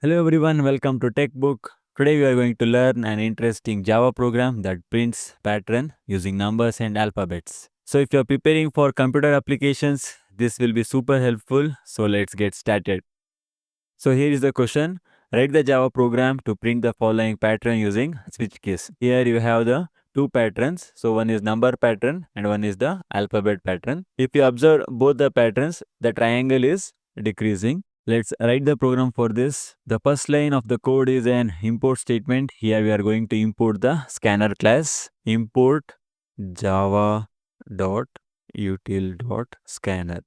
Hello everyone, welcome to TechBook. Today we are going to learn an interesting Java program that prints pattern using numbers and alphabets. So if you are preparing for computer applications, this will be super helpful. So let's get started. So here is the question. Write the Java program to print the following pattern using switch case. Here you have the two patterns. So one is number pattern and one is the alphabet pattern. If you observe both the patterns, the triangle is decreasing. Let's write the program for this. The first line of the code is an import statement. Here we are going to import the scanner class. Import java.util.scanner.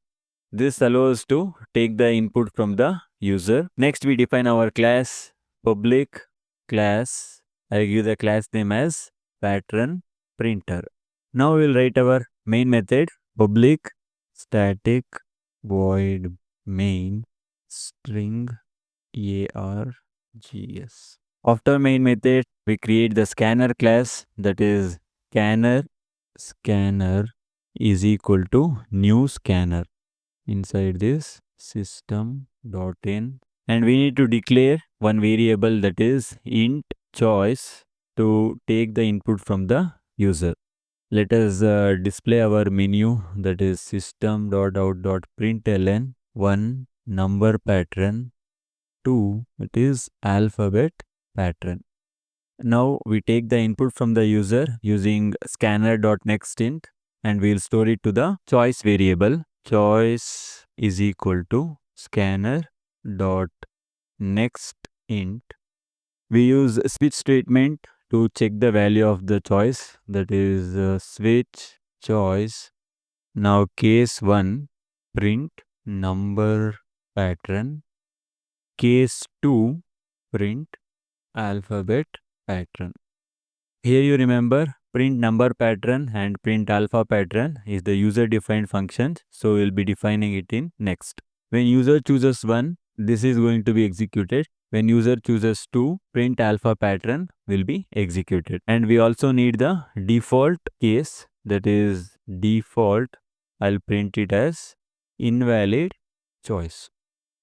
This allows to take the input from the user. Next, we define our class public class. I give the class name as pattern printer. Now we'll write our main method public static void main string args. After main method, we create the scanner class, that is scanner is equal to new scanner. Inside this system.in, and we need to declare one variable, that is int choice, to take the input from the user. Let us display our menu, that is system.out.println. One, number pattern. Two, it is alphabet pattern. Now we take the input from the user using scanner.nextInt, and we'll store it to the choice variable. Choice is equal to scanner dot next int. We use switch statement to check the value of the choice, that is switch choice. Now case 1 print number pattern. Case 2 print alphabet pattern. Here you remember print number pattern and print alpha pattern is the user defined function. So we'll be defining it in next. When user chooses 1, this is going to be executed. When user chooses 2, print alpha pattern will be executed. And we also need the default case, that is default. I'll print it as invalid choice.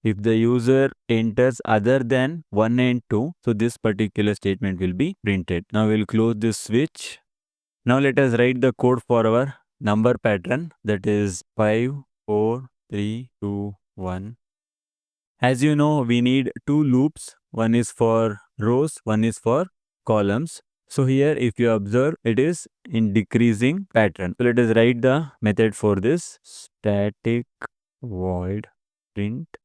If the user enters other than 1 and 2, so this particular statement will be printed. Now we'll close this switch. Now let us write the code for our number pattern, that is 5, 4, 3, 2, 1. As you know, we need two loops. One is for rows, one is for columns. So here if you observe, it is in decreasing pattern. So let us write the method for this. Static void print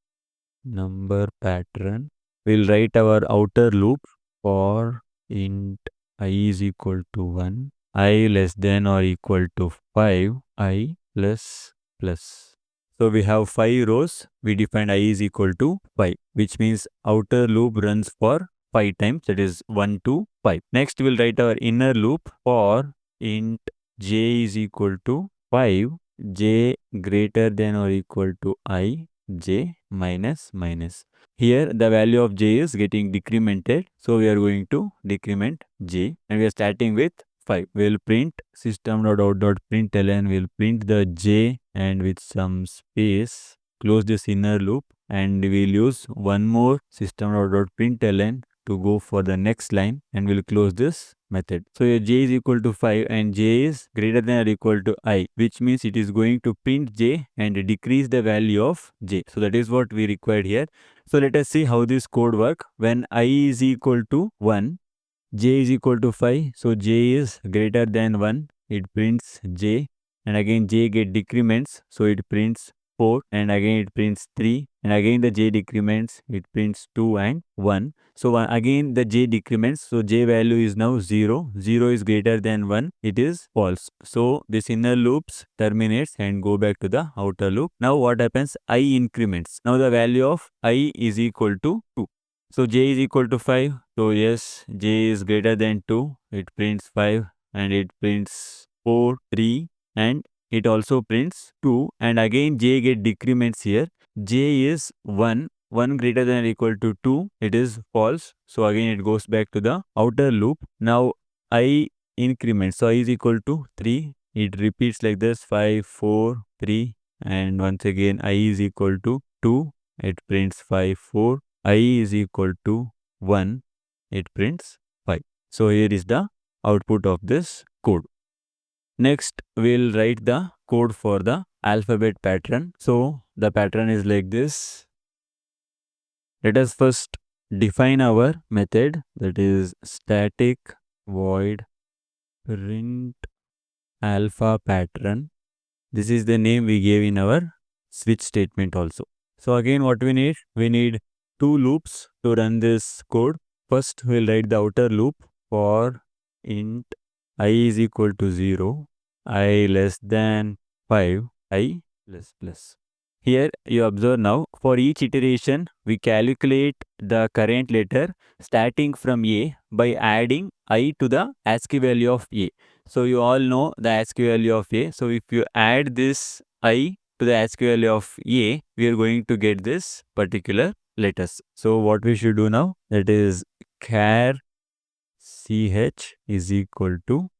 number pattern. We'll write our outer loop for int I is equal to 1, I less than or equal to 5, I plus plus. So we have 5 rows. We defined I is equal to 5, which means outer loop runs for 5 times, that is 1 to 5. Next we'll write our inner loop for int j is equal to 5, j greater than or equal to I, j minus minus. Here the value of j is getting decremented, so we are going to decrement j, and we are starting with 5. We will print system.out.println, we will print the j and with some space close this inner loop, and we will use one more system.out.println to go for the next line, and we'll close this method. So here j is equal to 5 and j is greater than or equal to I, which means it is going to print j and decrease the value of j. So that is what we required here. So let us see how this code work. When I is equal to 1, j is equal to 5, so j is greater than 1, it prints j, and again j get decrements, so it prints 4, and again it prints 3, and again the j decrements, it prints 2 and 1. So again the j decrements, so j value is now 0. 0 is greater than 1, it is false. So this inner loops terminates and go back to the outer loop. Now what happens? I increments. Now the value of I is equal to 2. So j is equal to 5. So yes, j is greater than 2. It prints 5 and it prints 4, 3, and it also prints 2, and again j get decrements here. J is 1. 1 greater than or equal to 2, it is false. So again it goes back to the outer loop. Now I increments. So I is equal to 3. It repeats like this: 5, 4, 3, and once again I is equal to 2. It prints 5, 4. I is equal to 1, it prints 5. So here is the output of this code. Next, we'll write the code for the alphabet pattern. So the pattern is like this. Let us first define our method, that is static void print alpha pattern. This is the name we gave in our switch statement also. So again, what we need? We need two loops to run this code. First, we'll write the outer loop for int I is equal to 0, I less than 5, I plus plus. Here you observe now, for each iteration, we calculate the current letter starting from A by adding I to the ASCII value of A. So you all know the ASCII value of A. So if you add this I to the ASCII value of A, we are going to get this particular letters. So what we should do now, that is char ch is equal to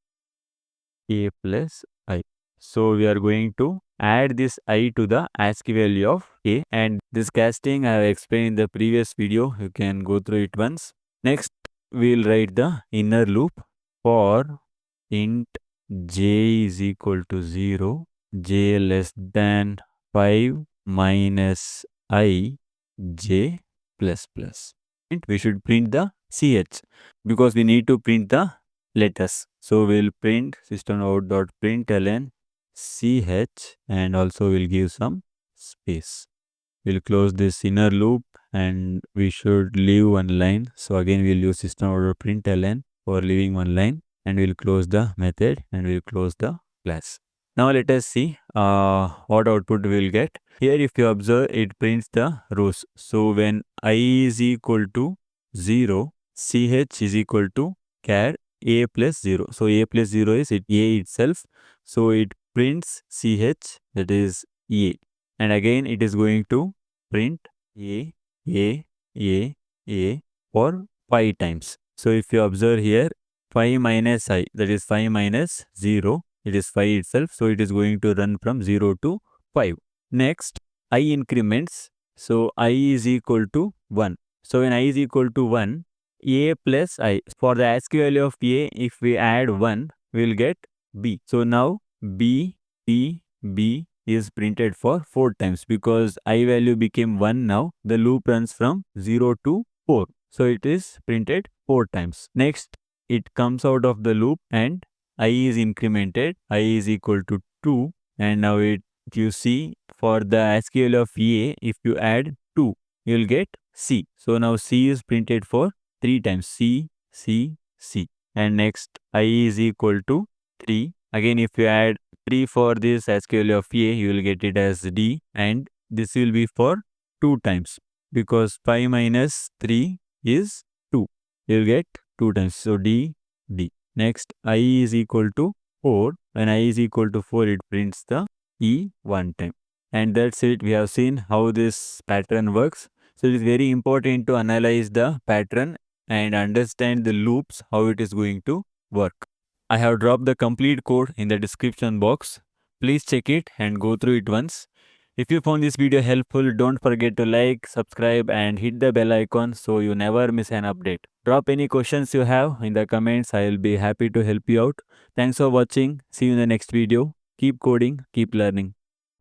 A plus I. So we are going to add this I to the ASCII value of A, and this casting I have explained in the previous video. You can go through it once. Next, we'll write the inner loop for int j is equal to 0, j less than 5 minus I j plus plus. We should print the ch because we need to print the letters. So we'll print systemout.println ch and also we'll give some space. We'll close this inner loop and we should leave one line. So again we'll use systemout.println for leaving one line, and we'll close the method and we'll close the class. Now let us see what output we'll get. Here if you observe, it prints the rows. So when I is equal to 0, ch is equal to char a plus 0. So a plus 0 is a itself. So it prints ch, that is a. And again it is going to print a for 5 times. So if you observe here, 5 minus I, that is 5 minus 0, it is 5 itself. So it is going to run from 0 to 5. Next, I increments. So I is equal to 1. So when I is equal to 1, A plus I. For the ASCII value of A, if we add 1, we will get B. So now B is printed for 4 times because I value became 1 now. The loop runs from 0 to 4. So it is printed 4 times. Next, it comes out of the loop and I is incremented. I is equal to 2. And now you see, for the ASCII value of A, if you add 2, you will get C. So now C is printed for 3 times. C. And next, I is equal to 3. Again, if you add 3 for this ASCII value of A, you will get it as D, and this will be for 2 times because 5 minus 3 is 2. You will get 2 times. So D. Next, I is equal to 4. When I is equal to 4, it prints the E 1 time. And that's it. We have seen how this pattern works. So it is very important to analyze the pattern and understand the loops, how it is going to work. I have dropped the complete code in the description box. Please check it and go through it once. If you found this video helpful, don't forget to like, subscribe and hit the bell icon so you never miss an update. Drop any questions you have in the comments. I will be happy to help you out. Thanks for watching. See you in the next video. Keep coding, keep learning.